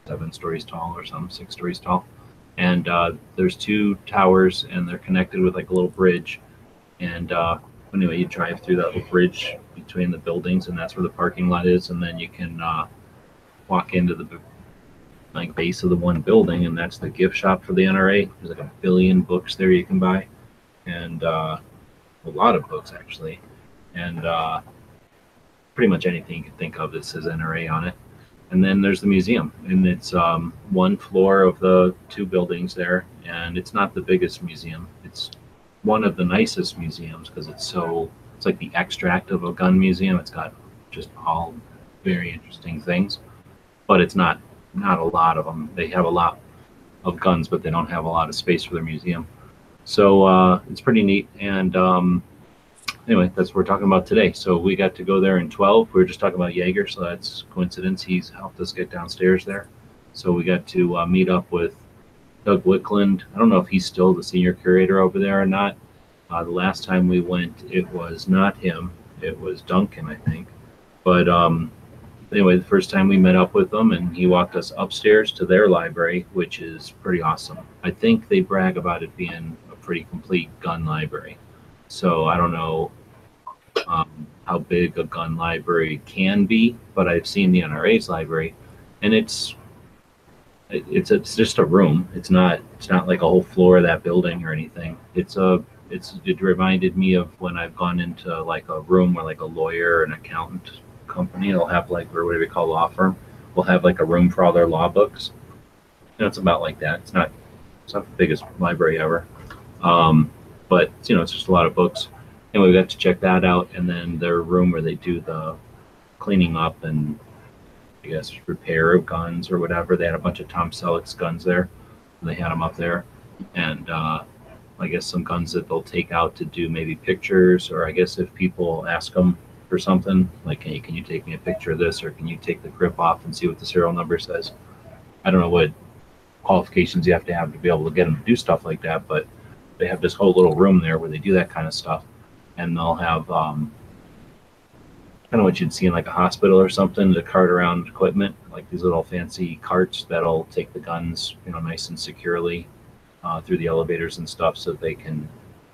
S2: 7 stories tall or something, 6 stories tall. And there's 2 towers, and they're connected with like a little bridge. And anyway, you drive through that little bridge between the buildings, and that's where the parking lot is. And then you can walk into the base of the one building, and that's the gift shop for the NRA. There's like 1 billion books there you can buy, and a lot of books actually, and pretty much anything you can think of that says NRA on it. And then there's the museum, and it's 1 floor of the 2 buildings there, and it's not the biggest museum. It's one of the nicest museums because it's like the extract of a gun museum. It's got just all very interesting things, but it's not a lot of them. They have a lot of guns, but they don't have a lot of space for their museum. So it's pretty neat. And anyway, that's what we're talking about today. So we got to go there in 12. We were just talking about Jaeger, so that's coincidence. He's helped us get downstairs there. So we got to meet up with Doug Wickland. I don't know if he's still the senior curator over there or not. The last time we went, it was not him. It was Duncan, I think. But anyway, the first time we met up with them, and he walked us upstairs to their library, which is pretty awesome. I think they brag about it being a pretty complete gun library. So I don't know how big a gun library can be, but I've seen the NRA's library, and it's just a room. It's not like a whole floor of that building or anything. It reminded me of when I've gone into like a room where like a lawyer or an accountant company, they'll have like, or whatever you call law firm, will have like a room for all their law books. It's about like that. It's not the biggest library ever, but it's just a lot of books. Anyway, we got to check that out, and then their room where they do the cleaning up and I guess repair of guns or whatever. They had a bunch of Tom Selleck's guns there. They had them up there, and I guess some guns that they'll take out to do maybe pictures, or I guess if people ask them for something, like, hey, can you take me a picture of this, or can you take the grip off and see what the serial number says? I don't know what qualifications you have to be able to get them to do stuff like that, but they have this whole little room there where they do that kind of stuff, and they'll have kind of what you'd see in like a hospital or something to cart around equipment, like these little fancy carts that'll take the guns, nice and securely through the elevators and stuff, so they can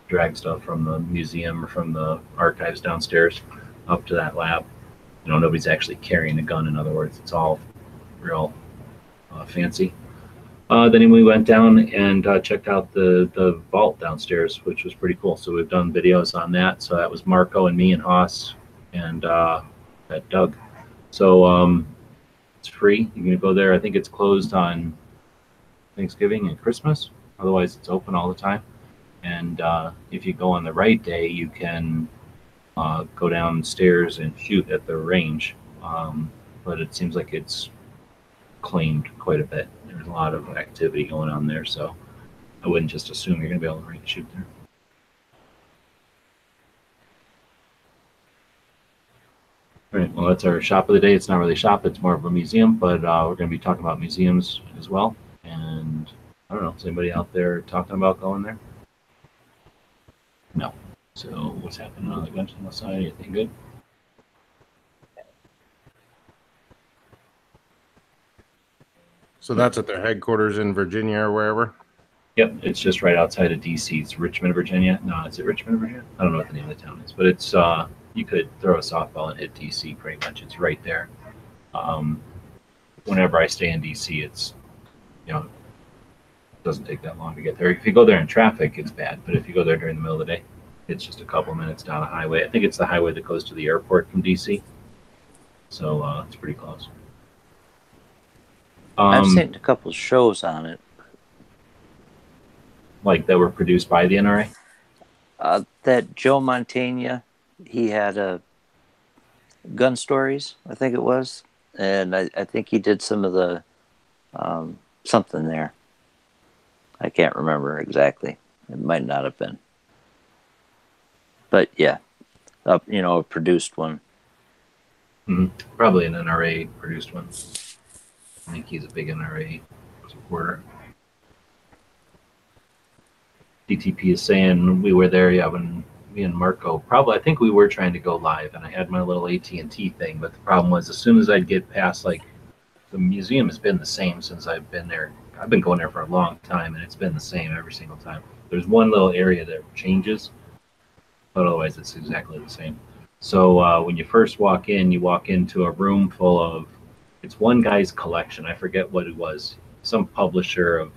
S2: drag stuff from the museum or from the archives downstairs up to that lab. Nobody's actually carrying a gun. In other words, it's all real fancy. Then we went down and checked out the vault downstairs, which was pretty cool. So we've done videos on that. So that was Marco and me and Haas and that Doug. So it's free. You can go there. I think it's closed on Thanksgiving and Christmas. Otherwise, it's open all the time. And if you go on the right day, you can go downstairs and shoot at the range. But it seems like it's claimed quite a bit. There's a lot of activity going on there, so I wouldn't just assume you're going to be able to shoot there. All right, well, that's our shop of the day. It's not really a shop, it's more of a museum, but we're going to be talking about museums as well. And I don't know, is anybody out there talking about going there? No. So what's happening on the gun channel side? Anything good?
S5: So that's at their headquarters in Virginia or wherever?
S2: Yep, it's just right outside of DC. It's Richmond, Virginia. No, is it Richmond, Virginia? I don't know what the name of the town is, but it's you could throw a softball and hit DC pretty much. It's right there. Whenever I stay in DC, it's it doesn't take that long to get there. If you go there in traffic, it's bad, but if you go there during the middle of the day, it's just a couple minutes down a highway. I think it's the highway that goes to the airport from DC, so it's pretty close.
S4: I've seen a couple shows on it.
S2: Like that were produced by the NRA?
S4: That Joe Montana, he had a Gun Stories, I think it was. And I think he did some of the something there. I can't remember exactly. It might not have been. But yeah, a produced one.
S2: Probably an NRA produced one. I think he's a big NRA supporter. DTP is saying we were there, when me and Marco, I think we were trying to go live, and I had my little AT&T thing, but the problem was as soon as I'd get past, the museum has been the same since I've been there. I've been going there for a long time, and it's been the same every single time. There's one little area that changes, but otherwise it's exactly the same. So when you first walk in, you walk into a room full of, it's one guy's collection. I forget what it was. Some publisher of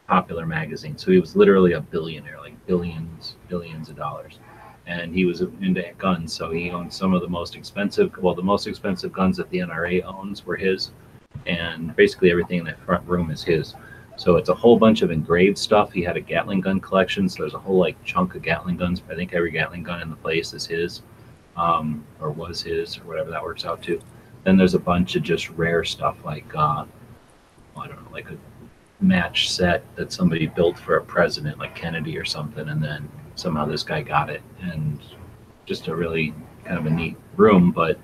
S2: popular magazine. So he was literally a billionaire, like billions of dollars. And he was into guns. So he owned some of the most expensive guns that the NRA owns were his. And basically everything in that front room is his. So it's a whole bunch of engraved stuff. He had a Gatling gun collection. So there's a whole chunk of Gatling guns. I think every Gatling gun in the place is his, or was his, or whatever that works out to. Then there's a bunch of just rare stuff I don't know, like a match set that somebody built for a president like Kennedy or something, and then somehow this guy got it, and just a really kind of a neat room. But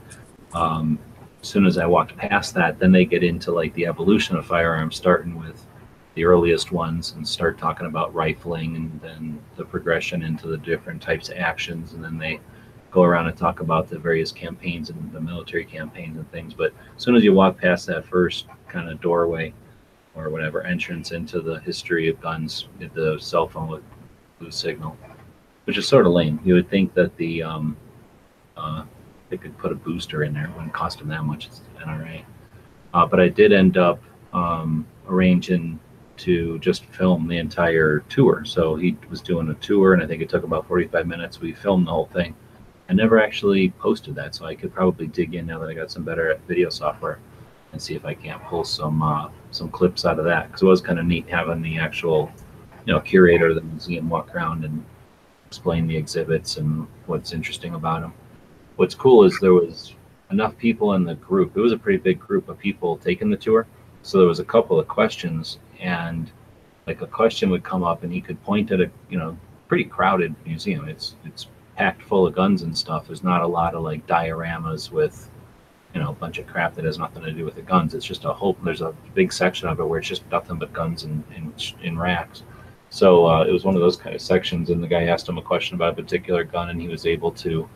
S2: as soon as I walked past that, then they get into the evolution of firearms, starting with the earliest ones and start talking about rifling, and then the progression into the different types of actions, and then they go around and talk about the various campaigns and the military campaigns and things. But as soon as you walk past that first kind of doorway or whatever entrance into the history of guns, the cell phone with blue signal, which is sort of lame. You would think that they could put a booster in there. It wouldn't cost them that much. It's NRA. But I did end up arranging to just film the entire tour. So he was doing a tour, and I think it took about 45 minutes. We filmed the whole thing. I never actually posted that, so I could probably dig in now that I got some better video software and see if I can't pull some clips out of that, because it was kind of neat having the actual curator of the museum walk around and explain the exhibits and what's interesting about them. What's cool is there was enough people in the group. It was a pretty big group of people taking the tour, so there was a couple of questions, and a question would come up and he could point at a pretty crowded museum. It's packed full of guns and stuff. There's not a lot of dioramas with a bunch of crap that has nothing to do with the guns. It's just there's a big section of it where it's just nothing but guns in racks. So it was one of those kind of sections, and the guy asked him a question about a particular gun, and he was able to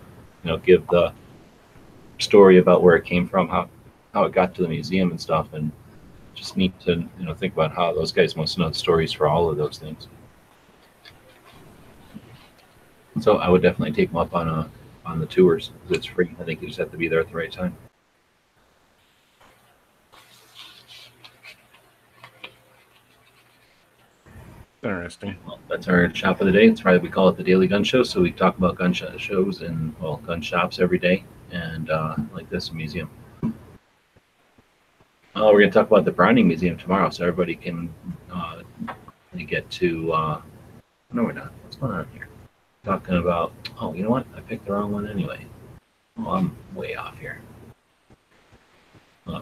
S2: give the story about where it came from, how it got to the museum and stuff. And just neat to think about how those guys must know the stories for all of those things. So I would definitely take them up on the tours. It's free. I think you just have to be there at the right time.
S5: Interesting.
S2: Well, that's our shop of the day. It's why we call it the Daily Gun Show. So we talk about gun shows and gun shops every day, and like this museum. We're going to talk about the Browning Museum tomorrow, so everybody can get to. No, we're not. What's going on here? Talking about. Oh, you know what? I picked the wrong one anyway. Oh, I'm way off here.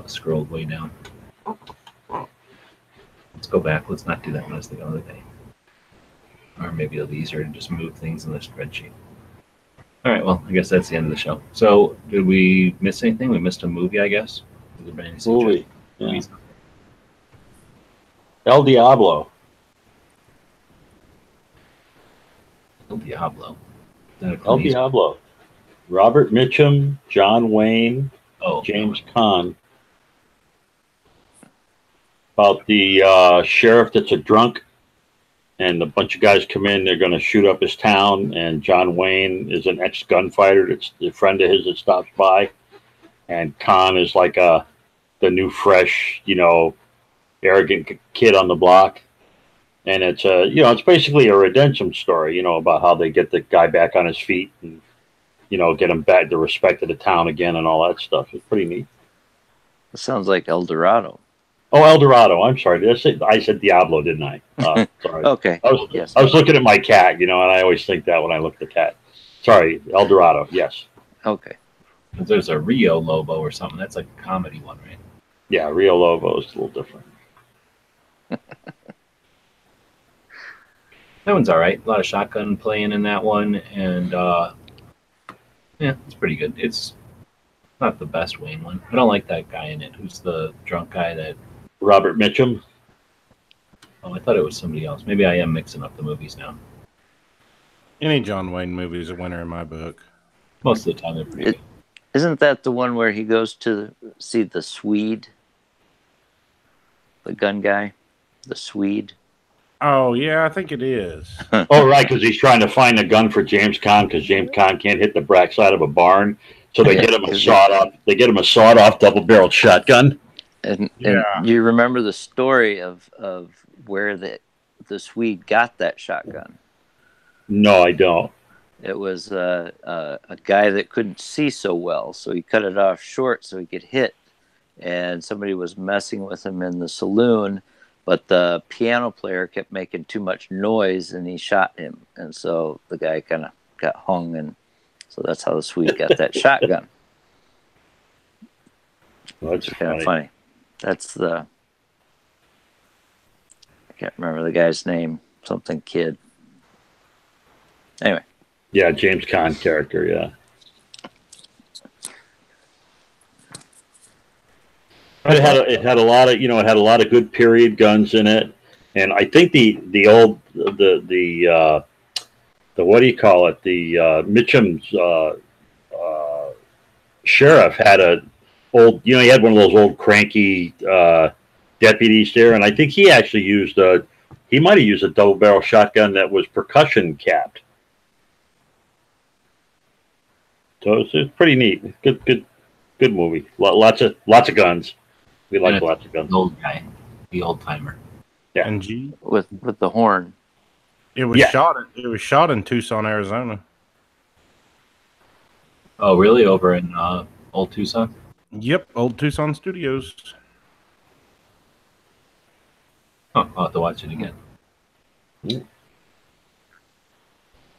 S2: Scrolled way down. Let's go back. Let's not do that one as the other day. Or maybe it'll be easier to just move things in the spreadsheet. All right, well, I guess that's the end of the show. So, did we miss anything? We missed a movie, I guess.
S6: Movie. Yeah. El Diablo.
S2: El Diablo.
S6: El Diablo. Robert Mitchum, John Wayne, James Caan. About the sheriff that's a drunk, and a bunch of guys come in. They're going to shoot up his town, and John Wayne is an ex-gunfighter. That's a friend of his that stops by, and Caan is like the new, fresh, arrogant kid on the block. And it's it's basically a redemption story, about how they get the guy back on his feet and get him back the respect of the town again and all that stuff. It's pretty neat.
S4: It sounds like El Dorado.
S6: Oh, El Dorado. I'm sorry. I said Diablo, didn't I? Sorry.
S4: Okay.
S6: I was looking at my cat, and I always think that when I look at the cat. Sorry, El Dorado. Yes.
S4: Okay.
S2: There's a Rio Lobo or something. That's like a comedy one, right?
S6: Yeah, Rio Lobo is a little different.
S2: That one's all right. A lot of shotgun playing in that one, and yeah, it's pretty good. It's not the best Wayne one. I don't like that guy in it. Who's the drunk guy that?
S6: Robert Mitchum.
S2: Oh, I thought it was somebody else. Maybe I am mixing up the movies now.
S5: Any John Wayne movie is a winner in my book.
S2: Most of the time, they're pretty good.
S4: Isn't that the one where he goes to see the Swede? The gun guy? The Swede?
S5: Oh, yeah, I think it is.
S6: Oh, right, because he's trying to find a gun for James Caan because James Caan can't hit the backside of a barn, so they get him a sawed-off. They get him a sawed-off double-barreled shotgun.
S4: And you remember the story of where the Swede got that shotgun?
S6: No, I don't.
S4: It was a guy that couldn't see so well, so he cut it off short so he could hit. And somebody was messing with him in the saloon, but the piano player kept making too much noise, and he shot him. And so the guy kind of got hung, and so that's how the Swede got that shotgun.
S6: Well, that's
S4: kind of funny. That's the... I can't remember the guy's name. Something Kid. Anyway.
S6: Yeah, James Caan character, yeah. It had a lot of, it had a lot of good period guns in it, and I think the what do you call it? The Mitchum's sheriff had a old, he had one of those old cranky deputies there, and I think he actually he might have used a double barrel shotgun that was percussion capped. So it's pretty neat. Good movie. Lots of guns. We like lots of guns.
S2: The old guy, the old timer.
S6: Yeah.
S5: And G
S4: with the horn.
S5: It was shot in Tucson, Arizona.
S2: Oh, really? Over in old Tucson?
S5: Yep, old Tucson Studios.
S2: Oh, I'll have to watch it again.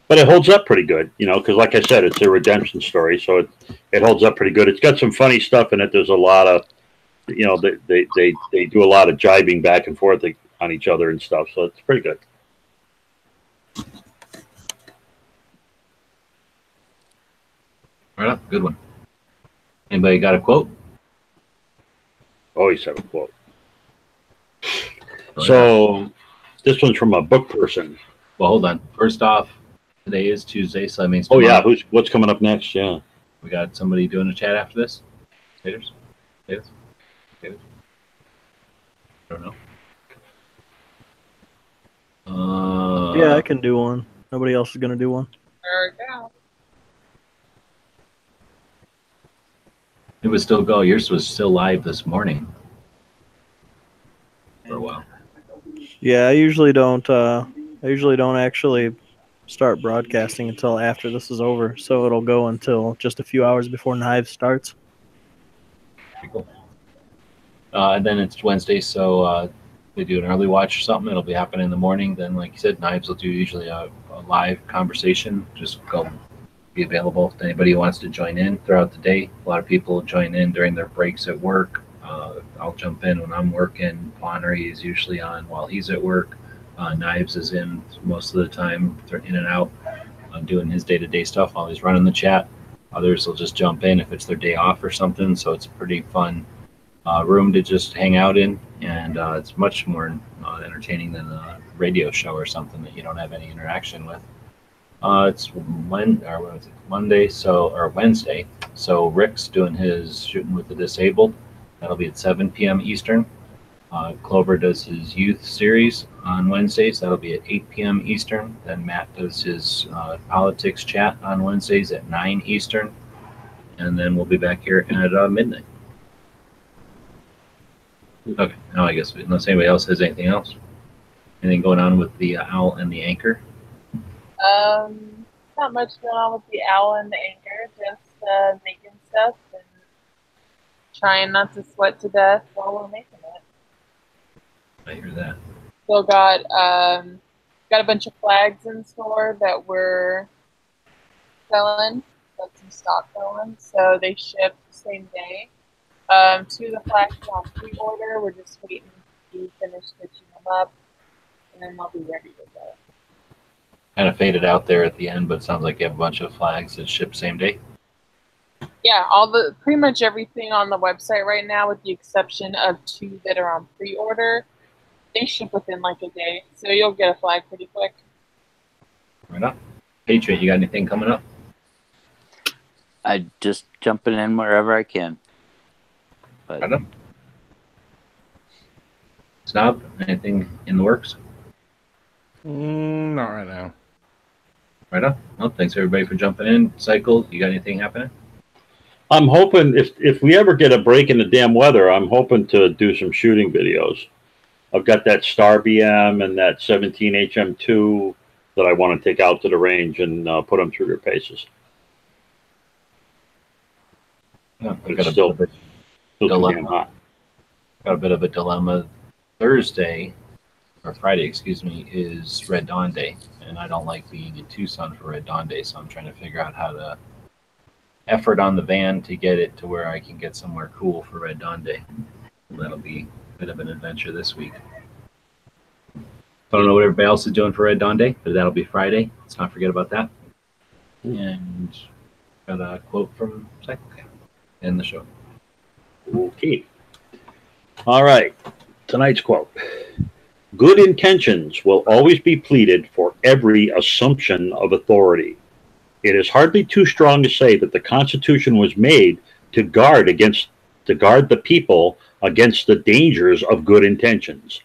S6: But it holds up pretty good, because like I said, it's a redemption story, so it holds up pretty good. It's got some funny stuff in it. There's a lot of, they do a lot of jibing back and forth on each other and stuff, so it's pretty good.
S2: Right on, good one. Anybody got a quote?
S6: Always have a quote. So this one's from a book person.
S2: Well, hold on. First off, today is Tuesday, so that means
S6: tomorrow. Oh yeah, what's coming up next? Yeah,
S2: we got somebody doing a chat after this. Haters. I don't know.
S8: Yeah, I can do one. Nobody else is gonna do one.
S3: There we go.
S2: It would still go. Yours was still live this morning. For a while.
S8: Yeah, I usually don't actually start broadcasting until after this is over, so it'll go until just a few hours before Knives starts.
S2: Pretty cool. And then it's Wednesday, so we do an early watch or something. It'll be happening in the morning. Then, like you said, Knives will do usually a live conversation. Just go be available to anybody who wants to join in throughout the day. A lot of people join in during their breaks at work. I'll jump in when I'm working. Pawnery is usually on while he's at work. Knives is in most of the time. They're in and out doing his day-to-day stuff while he's running the chat. Others will just jump in if it's their day off or something. So it's a pretty fun room to just hang out in, and it's much more entertaining than a radio show or something that you don't have any interaction with. It's Wednesday, so Rick's doing his Shooting with the Disabled. That'll be at 7 p.m. Eastern. Clover does his youth series on Wednesdays. That'll be at 8 p.m. Eastern. Then Matt does his politics chat on Wednesdays at 9 Eastern. And then we'll be back here at midnight. Okay, now I guess unless anybody else has anything else. Anything going on with the Owl and the Anchor?
S3: Not much going on with the Owl and the Anchor. Just making stuff and trying not to sweat to death while we're making it.
S2: I hear that.
S3: Still got a bunch of flags in store that we're selling. Got some stock going, so they ship the same day. Two of the flags on pre-order. We're just waiting to finish stitching them up, and then they'll be ready to go.
S2: kind of faded out there at the end, but it sounds like you have a bunch of flags that ship same day.
S3: Yeah, pretty much everything on the website right now, with the exception of 2 that are on pre-order, they ship within like a day, so you'll get a flag pretty quick.
S2: Right on. Patriot, you got anything coming up?
S4: I just jumping in wherever I can. But
S2: Right on. Snob, anything in the works?
S5: Not right now.
S2: Right on. Well, thanks everybody for jumping in. Cycle, you got anything happening?
S6: I'm hoping if we ever get a break in the damn weather, I'm hoping to do some shooting videos. I've got that Star BM and that 17 HM2 that I want to take out to the range and put them through their paces.
S2: Yeah,
S6: But
S2: got
S6: it's still too
S2: dilemma.
S6: damn hot.
S2: Got a bit of a dilemma. Thursday, or Friday, excuse me, is Red Dawn Day, and I don't like being in Tucson for Red Dawn Day, so I'm trying to figure out how to effort on the van to get it to where I can get somewhere cool for Red Dawn Day. That'll be a bit of an adventure this week. I don't know what everybody else is doing for Red Dawn Day, but that'll be Friday. Let's not forget about that. And got a quote from Cycle in the show.
S6: Okay. All right. Tonight's quote. Good intentions will always be pleaded for every assumption of authority. It is hardly too strong to say that the Constitution was made to guard the people against the dangers of good intentions.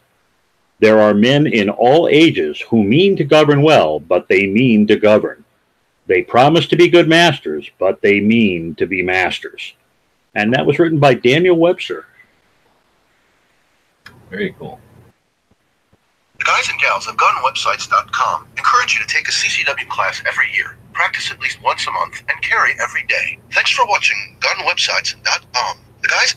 S6: There are men in all ages who mean to govern well, but they mean to govern. They promise to be good masters, but they mean to be masters. And that was written by Daniel Webster.
S2: Very cool.
S7: The guys and gals of gunwebsites.com encourage you to take a CCW class every year, practice at least once a month, and carry every day. Thanks for watching gunwebsites.com. The guys